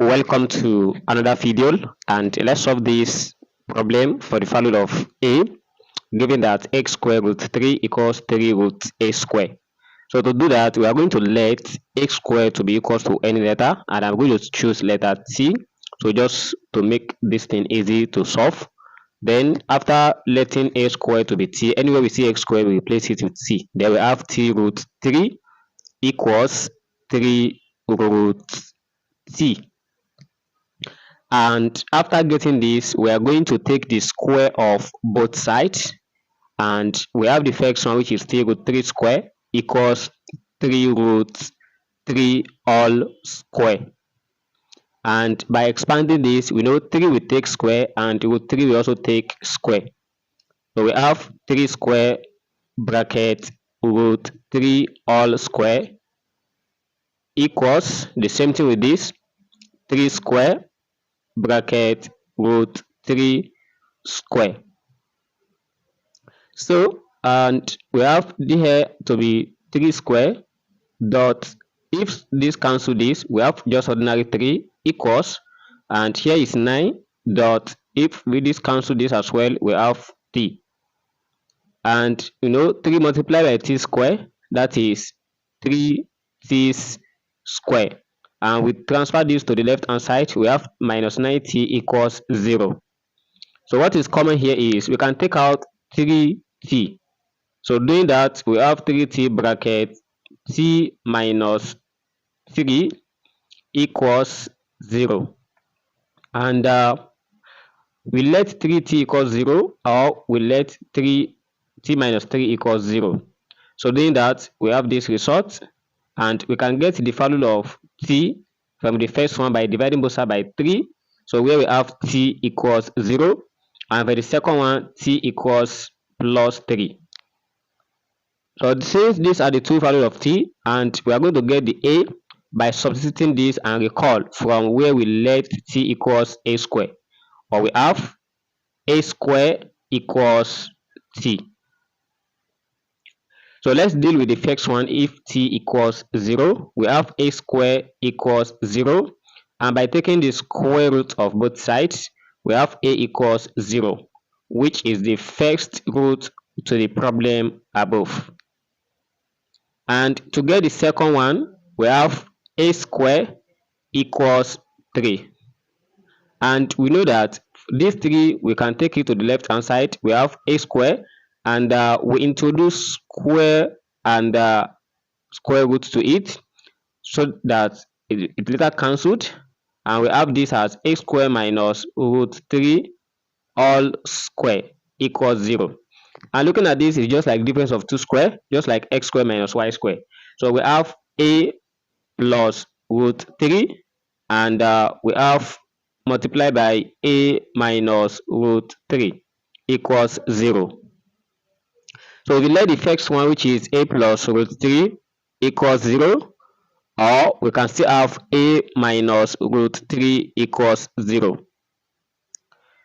Welcome to another video, and let's solve this problem for the value of a, given that x squared root 3 equals 3 root a squared. So to do that, we are going to let x squared to be equals to any letter, and I'm going to choose letter t. So just to make this thing easy to solve, then after letting a squared to be t, anywhere we see x squared, we replace it with t. Then we have t root 3 equals 3 root t. And after getting this, we are going to take the square of both sides, and we have the first one, which is 3 root 3 square equals 3 root 3 all square. And by expanding this, we know 3 will take square and root 3 will also take square. So we have 3 square bracket root 3 all square equals the same thing with this, 3 square bracket root 3 square. So, and we have here to be 3 square dot, if this cancel this, we have just ordinary 3 equals, and here is 9 dot, if we this cancel this as well, we have t. And 3 multiplied by t square, that is 3t square. And we transfer this to the left hand side, we have minus 9t equals 0. So what is common here is we can take out 3t. So doing that, we have 3t bracket t minus 3 equals 0. And we let 3t equals 0, or we let 3t minus 3 equals 0. So doing that, we have this result, and we can get the value of t from the first one by dividing both sides by 3. So where we have t equals 0, and for the second one, t equals plus 3. So since these are the two values of t, and we are going to get the a by substituting this, and recall from where we let t equals a square, or we have a square equals t. So let's deal with the first one. If t equals 0, we have a square equals 0, and by taking the square root of both sides, we have a equals 0, which is the first root to the problem above. And to get the second one, we have a square equals 3, and we know that this 3, we can take it to the left hand side, we have a square, and we introduce square and square root to it, so that it later cancelled, and we have this as a square minus root 3 all square equals 0. And looking at this, is just like difference of 2 square, just like x square minus y square. So we have a plus root 3, and we have multiplied by a minus root 3 equals 0. So we let the first one, which is a plus root 3 equals 0, or we can still have a minus root 3 equals 0.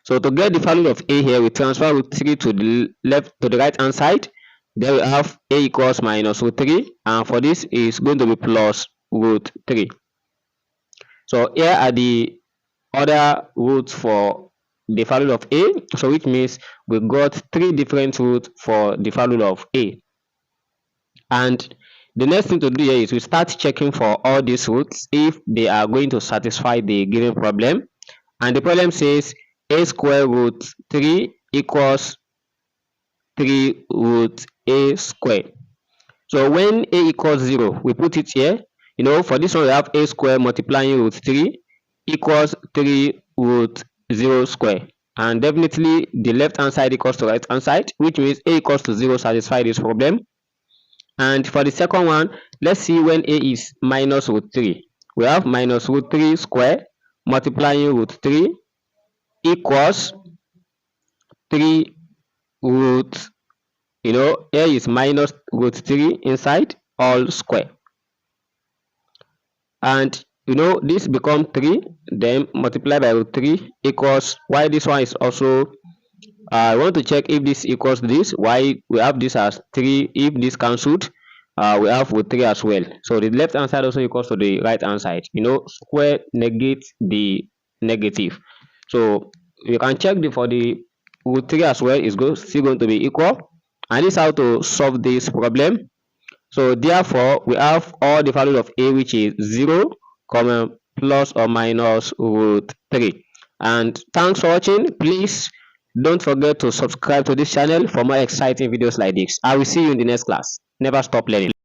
So to get the value of a here, we transfer root 3 to the right hand side. Then we have a equals minus root 3, and for this is going to be plus root 3. So here are the other roots for the value of a, so which means we got 3 different roots for the value of a. And the next thing to do here is we start checking for all these roots if they are going to satisfy the given problem. And the problem says a square root 3 equals 3 root a square. So when a equals 0, we put it here. For this one, we have a square multiplying root 3 equals 3 root 0 square, and definitely the left hand side equals to right hand side, which means a equals to 0 satisfy this problem. And for the second one, let's see when a is minus root 3. We have minus root 3 square multiplying root 3 equals 3 root, a is minus root 3 inside all square. And this become 3, then multiply by root 3 equals, why this one is also, I want to check if this equals this, why we have this as 3, if this cancelled, we have root 3 as well. So the left hand side also equals to the right hand side. Square negates the negative. So you can check for the root 3 as well is still going to be equal. And this is how to solve this problem. So therefore, we have all the values of a, which is 0, plus or minus root 3. And thanks for watching. Please don't forget to subscribe to this channel for more exciting videos like this. I will see you in the next class. Never stop learning.